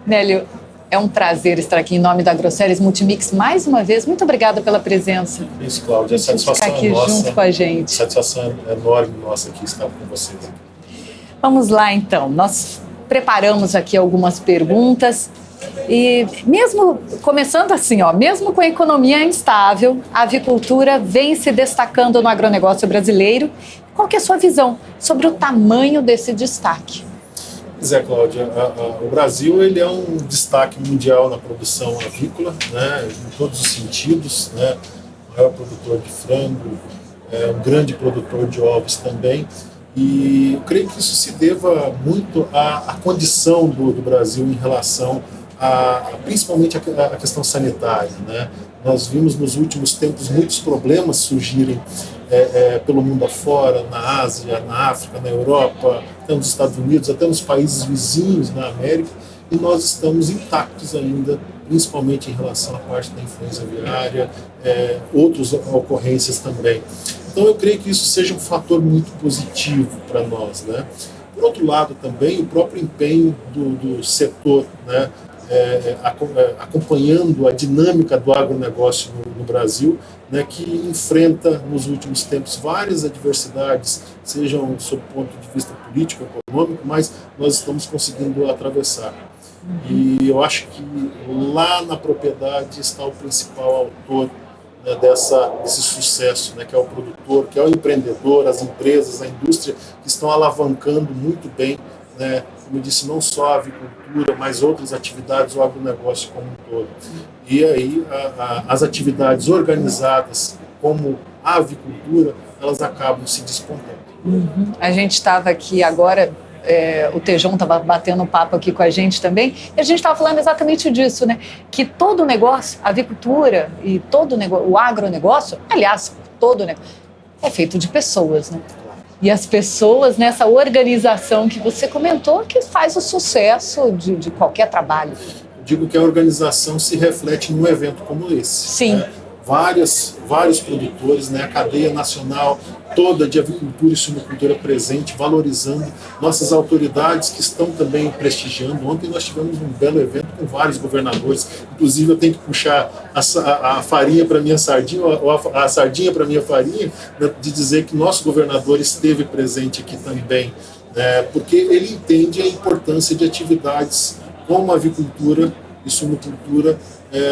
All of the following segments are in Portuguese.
Nélio, é um prazer estar aqui em nome da Agroceres Multimix mais uma vez. Muito obrigada pela presença. Isso, Cláudia. A satisfação ficar aqui é nossa. Junto com a gente. Satisfação enorme nossa aqui estar com vocês. Vamos lá, então. Nós preparamos aqui algumas perguntas. E mesmo começando assim, mesmo com a economia instável, a avicultura vem se destacando no agronegócio brasileiro. Qual que é a sua visão sobre o tamanho desse destaque? Pois é, Cláudia, o Brasil ele é um destaque mundial na produção avícola, né, em todos os sentidos, né, o maior produtor de frango, um grande produtor de ovos também. E eu creio que isso se deva muito à condição do Brasil em relação principalmente a questão sanitária, né? Nós vimos nos últimos tempos muitos problemas surgirem pelo mundo afora, na Ásia, na África, na Europa, até nos Estados Unidos, até nos países vizinhos na América, e nós estamos intactos ainda, principalmente em relação à parte da influenza aviária, outras ocorrências também. Então eu creio que isso seja um fator muito positivo para nós, né? Por outro lado também, o próprio empenho do setor, né? Acompanhando a dinâmica do agronegócio no Brasil, né, que enfrenta nos últimos tempos várias adversidades, sejam sob o ponto de vista político, econômico, mas nós estamos conseguindo atravessar. E eu acho que lá na propriedade está o principal autor, né, desse sucesso, né, que é o produtor, que é o empreendedor, as empresas, a indústria, que estão alavancando muito bem, né, como eu disse, não só a avicultura, mas outras atividades, o agronegócio como um todo. E aí as atividades organizadas como a avicultura, elas acabam se despontando. Uhum. A gente estava aqui agora, o Tejão estava batendo um papo aqui com a gente também, e a gente estava falando exatamente disso, né? Que todo negócio, a avicultura e todo o agronegócio, aliás, todo negócio, é feito de pessoas, né? E as pessoas nessa organização que você comentou que faz o sucesso de qualquer trabalho. Eu digo que a organização se reflete num evento como esse. Sim. Né? Vários produtores, né? A cadeia nacional toda de avicultura e suinocultura presente, valorizando nossas autoridades que estão também prestigiando. Ontem nós tivemos um belo evento com vários governadores, inclusive eu tenho que puxar a farinha para minha sardinha, ou a sardinha para minha farinha, de dizer que nosso governador esteve presente aqui também, porque ele entende a importância de atividades como a avicultura e suinocultura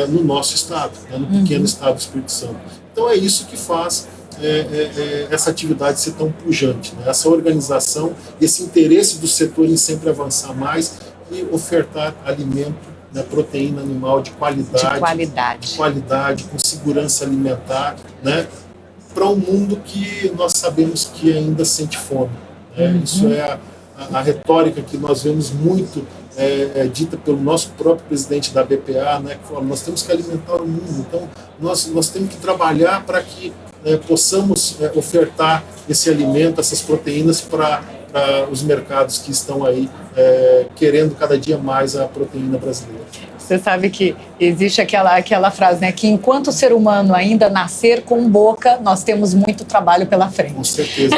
no nosso estado, no pequeno estado do Espírito Santo. Então é isso que faz essa atividade ser tão pujante, né? Essa organização, esse interesse do setor em sempre avançar mais e ofertar alimento, né, proteína animal de qualidade, com segurança alimentar, né, para um mundo que nós sabemos que ainda sente fome. Né? Isso é a retórica que nós vemos muito dita pelo nosso próprio presidente da BPA, né, que fala, nós temos que alimentar o mundo, então nós temos que trabalhar para que possamos ofertar esse alimento, essas proteínas para os mercados que estão aí querendo cada dia mais a proteína brasileira. Você sabe que existe aquela frase, né, que enquanto o ser humano ainda nascer com boca, nós temos muito trabalho pela frente. Com certeza,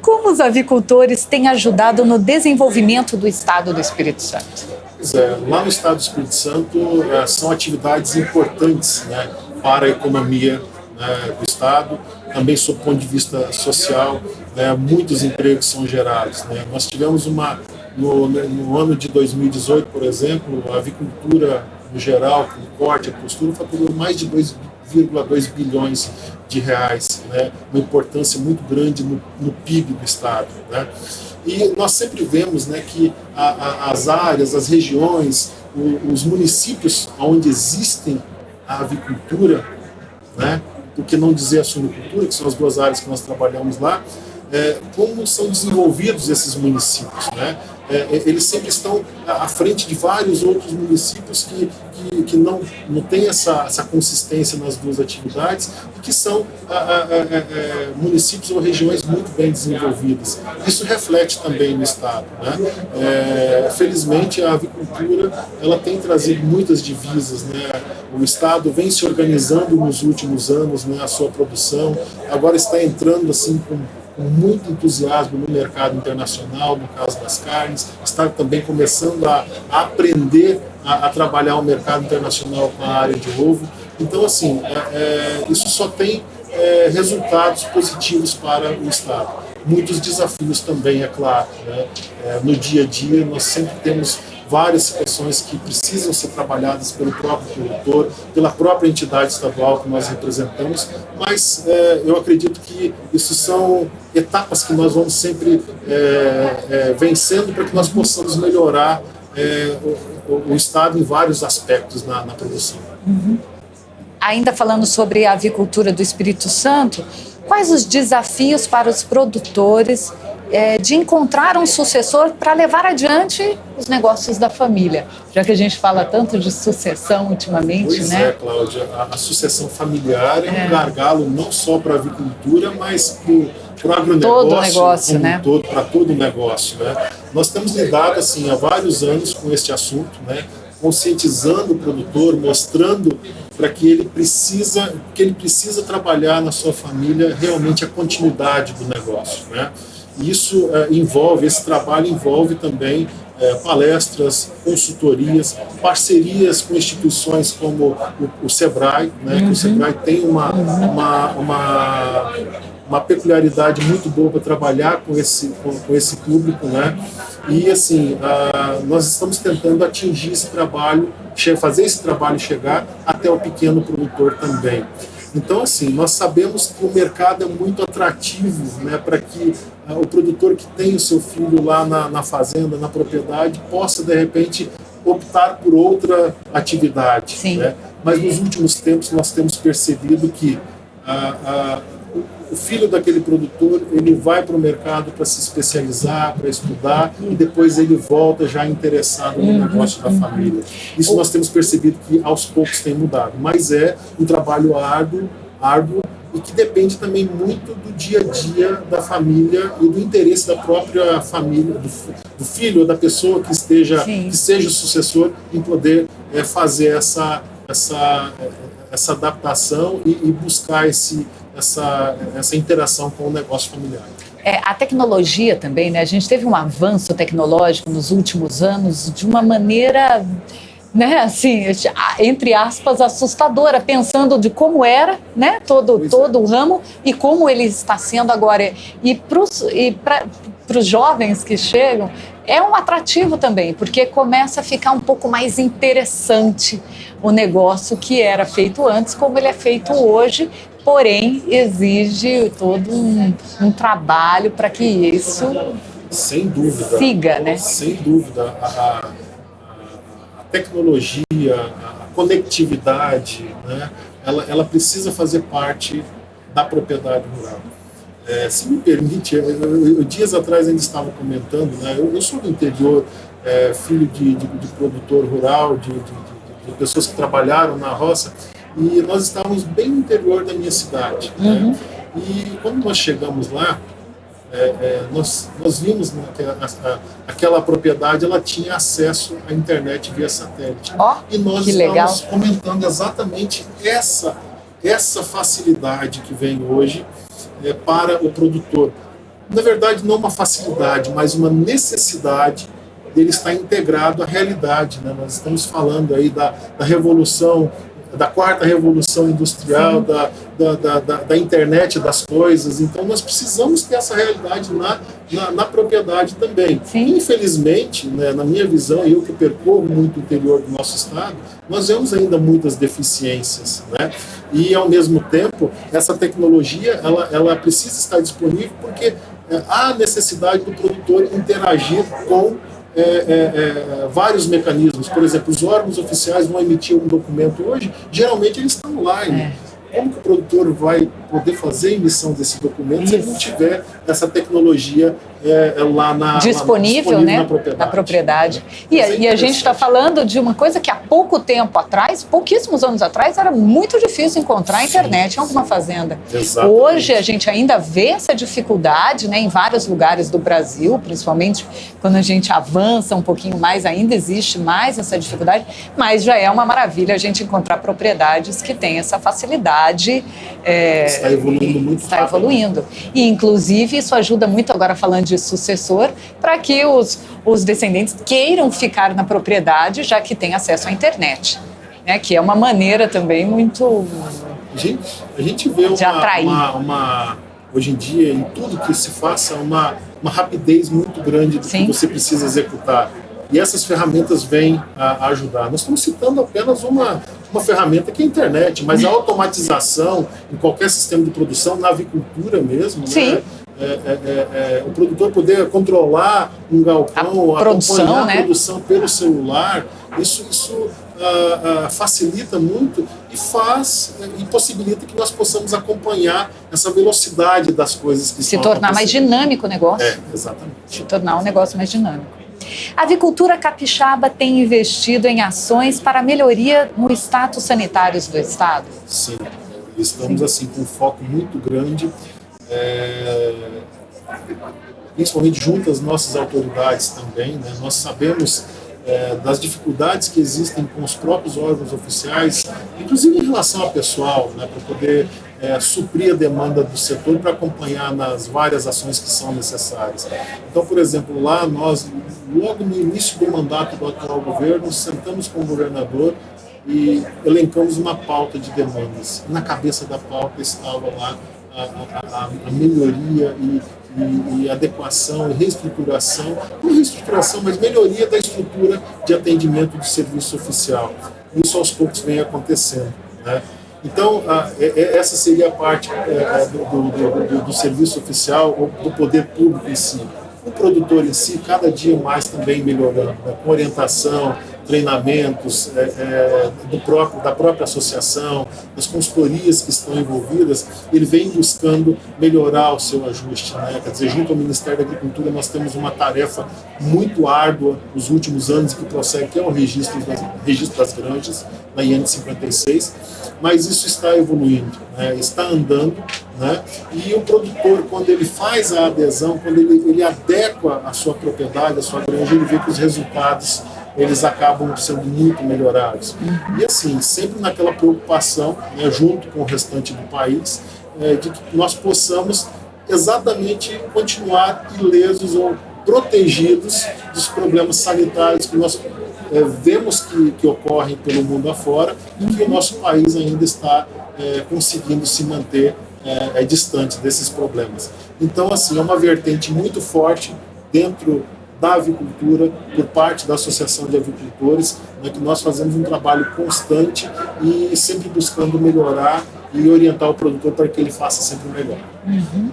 Como os avicultores têm ajudado no desenvolvimento do estado do Espírito Santo? Pois lá no estado do Espírito Santo são atividades importantes, né, para a economia, né, do estado, também sob o ponto de vista social, né, muitos empregos são gerados. Né. Nós tivemos no ano de 2018, por exemplo, a avicultura no geral, com corte, a postura, faturou mais de 2,2 bilhões de reais, né, uma importância muito grande no PIB do estado. Né. E nós sempre vemos, né, que as áreas, as regiões, os municípios onde existem a avicultura, né, por que não dizer a suinocultura, que são as duas áreas que nós trabalhamos lá, como são desenvolvidos esses municípios, né? Eles sempre estão à frente de vários outros municípios que não têm essa consistência nas duas atividades e que são municípios ou regiões muito bem desenvolvidas. Isso reflete também no estado, né? Felizmente a avicultura ela tem trazido muitas divisas, né? O estado vem se organizando nos últimos anos, né, a sua produção, agora está entrando assim com com muito entusiasmo no mercado internacional, no caso das carnes, está também começando a aprender a trabalhar o mercado internacional com a área de ovo. Então, assim, isso só tem resultados positivos para o Estado. Muitos desafios também, é claro, né? No dia a dia nós sempre temos várias situações que precisam ser trabalhadas pelo próprio produtor, pela própria entidade estadual que nós representamos, mas eu acredito que isso são etapas que nós vamos sempre vencendo para que nós possamos melhorar o Estado em vários aspectos na produção. Uhum. Ainda falando sobre a avicultura do Espírito Santo, quais os desafios para os produtores de encontrar um sucessor para levar adiante os negócios da família? Já que a gente fala tanto de sucessão ultimamente, pois né? Cláudia, a sucessão familiar é um gargalo não só para a avicultura, mas para o agronegócio, todo o negócio, como né? todo, para todo o negócio, né? Nós temos lidado assim há vários anos com este assunto, né? Conscientizando o produtor, mostrando para que ele precisa trabalhar na sua família realmente a continuidade do negócio, né? Isso esse trabalho envolve também palestras, consultorias, parcerias com instituições como o SEBRAE, né? Que o SEBRAE tem uma peculiaridade muito boa para trabalhar com esse público, né? E assim, nós estamos tentando atingir esse trabalho, fazer esse trabalho chegar até o pequeno produtor também. Então, assim, nós sabemos que o mercado é muito atrativo, né, para que o produtor que tem o seu filho lá na fazenda, na propriedade, possa, de repente, optar por outra atividade. Né? Mas nos últimos tempos nós temos percebido que o filho daquele produtor, ele vai para o mercado para se especializar, para estudar, e depois ele volta já interessado no negócio da família. Isso nós temos percebido que aos poucos tem mudado, mas é um trabalho árduo e que depende também muito do dia a dia da família e do interesse da própria família, do filho ou da pessoa que seja o sucessor, em poder fazer essa adaptação e buscar essa interação com o negócio familiar. A tecnologia também, né? A gente teve um avanço tecnológico nos últimos anos de uma maneira, né, assim, entre aspas, assustadora, pensando de como era, né, todo o ramo e como ele está sendo agora. E para os jovens que chegam, é um atrativo também, porque começa a ficar um pouco mais interessante o negócio que era feito antes, como ele é feito hoje, porém exige todo um trabalho para que isso sem dúvida siga, né? Sem dúvida. A tecnologia, a conectividade, né, ela precisa fazer parte da propriedade rural. Se me permite, eu dias atrás ainda estava comentando, né, eu sou do interior, filho de produtor rural, de pessoas que trabalharam na roça, e nós estávamos bem no interior da minha cidade. Né? E quando nós chegamos lá, nós vimos, né, que aquela propriedade ela tinha acesso à internet via satélite. E nós estamos comentando exatamente essa facilidade que vem hoje para o produtor. Na verdade, não uma facilidade, mas uma necessidade dele estar integrado à realidade. Né? Nós estamos falando aí da revolução, da quarta revolução industrial, da internet das coisas. Então nós precisamos ter essa realidade na propriedade também. Infelizmente, né, na minha visão, e eu que percorro muito o interior do nosso estado, nós vemos ainda muitas deficiências, né? E ao mesmo tempo essa tecnologia ela precisa estar disponível porque há necessidade do produtor interagir com vários mecanismos. Por exemplo, os órgãos oficiais vão emitir um documento hoje, geralmente eles estão online. Como que o produtor vai poder fazer a emissão desse documento se ele não tiver essa tecnologia disponível, né, na propriedade? E a gente está falando de uma coisa que há pouco tempo atrás, pouquíssimos anos atrás, era muito difícil encontrar a internet em alguma fazenda. Exatamente. Hoje a gente ainda vê essa dificuldade, né, em vários lugares do Brasil, principalmente quando a gente avança um pouquinho mais, ainda existe mais essa dificuldade, mas já é uma maravilha a gente encontrar propriedades que têm essa facilidade propriedade está evoluindo muito está rápido. evoluindo. E, inclusive, isso ajuda muito, agora falando de sucessor, para que os descendentes queiram ficar na propriedade, já que tem acesso à internet, né? Que é uma maneira também muito... A gente vê de atrair. Hoje em dia, em tudo que se faça, uma rapidez muito grande do Sim. que você precisa executar. E essas ferramentas vêm a ajudar. Nós estamos citando apenas uma ferramenta que é a internet, mas a automatização em qualquer sistema de produção, na avicultura mesmo, Sim. né? O produtor poder controlar um galpão, acompanhar a produção pelo celular, isso facilita muito e possibilita que nós possamos acompanhar essa velocidade das coisas que se tornar mais dinâmico o negócio. Exatamente. Se tornar um negócio mais dinâmico. A avicultura capixaba tem investido em ações para a melhoria no status sanitário do estado? Sim, estamos assim com um foco muito grande, principalmente junto às nossas autoridades também, né? Nós sabemos das dificuldades que existem com os próprios órgãos oficiais, inclusive em relação ao pessoal, né, para poder suprir a demanda do setor, para acompanhar nas várias ações que são necessárias. Então, por exemplo, lá nós, logo no início do mandato do atual governo, sentamos com o governador e elencamos uma pauta de demandas. Na cabeça da pauta estava lá a melhoria e adequação e reestruturação, não reestruturação, mas melhoria da estrutura de atendimento de serviço oficial. Isso aos poucos vem acontecendo, né? Então, essa seria a parte do serviço oficial, ou do poder público em si. O produtor em si, cada dia mais também melhorando, né? Com orientação, treinamentos da própria associação, das consultorias que estão envolvidas, ele vem buscando melhorar o seu ajuste, né? Quer dizer, junto ao Ministério da Agricultura, nós temos uma tarefa muito árdua nos últimos anos que prossegue, que é o registro das granjas, na IN 56, mas isso está evoluindo, né? Está andando, né? E o produtor, quando ele faz a adesão, quando ele adequa a sua propriedade, a sua granja, ele vê que os resultados eles acabam sendo muito melhorados. E assim, sempre naquela preocupação, né, junto com o restante do país, de que nós possamos exatamente continuar ilesos ou protegidos dos problemas sanitários que nós vemos que ocorrem pelo mundo afora e que o nosso país ainda está conseguindo se manter distante desses problemas. Então, assim, é uma vertente muito forte dentro da avicultura, por parte da Associação de Avicultores, né, que nós fazemos um trabalho constante e sempre buscando melhorar e orientar o produtor para que ele faça sempre melhor. Uhum.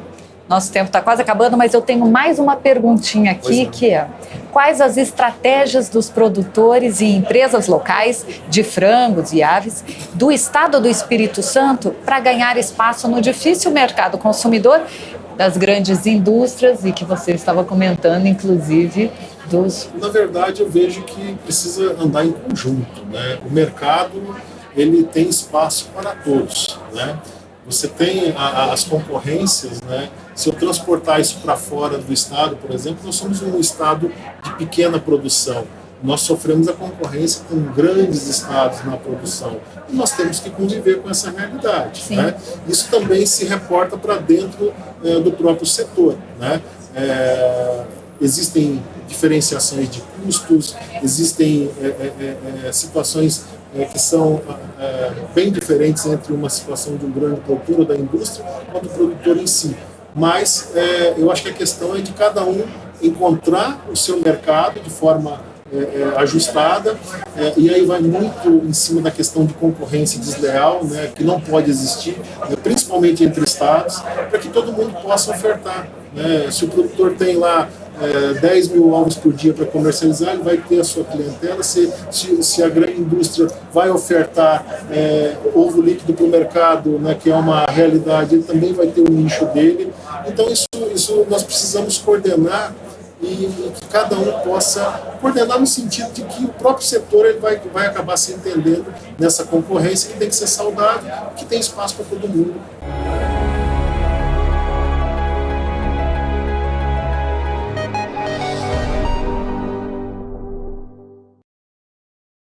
Nosso tempo está quase acabando, mas eu tenho mais uma perguntinha aqui, que é: quais as estratégias dos produtores e empresas locais de frangos e aves do estado do Espírito Santo para ganhar espaço no difícil mercado consumidor das grandes indústrias e que você estava comentando, inclusive, dos... Na verdade, eu vejo que precisa andar em conjunto, né? O mercado, ele tem espaço para todos, né? Você tem as concorrências, né? Se eu transportar isso para fora do estado, por exemplo, nós somos um estado de pequena produção. Nós sofremos a concorrência com grandes estados na produção. E nós temos que conviver com essa realidade, né? Isso também se reporta para dentro do próprio setor, né? Existem diferenciações de custos, existem situações que são bem diferentes entre uma situação de um grande produtor ou da indústria ou do produtor em si. Mas eu acho que a questão é de cada um encontrar o seu mercado de forma ajustada, e aí vai muito em cima da questão de concorrência desleal, né, que não pode existir, principalmente entre estados, para que todo mundo possa ofertar, né? Se o produtor tem lá 10 mil ovos por dia para comercializar, ele vai ter a sua clientela. Se a grande indústria vai ofertar ovo líquido para o mercado, né, que é uma realidade, ele também vai ter o nicho dele. Então isso nós precisamos coordenar e que cada um possa coordenar no sentido de que o próprio setor ele vai acabar se entendendo nessa concorrência que tem que ser saudável, que tem espaço para todo mundo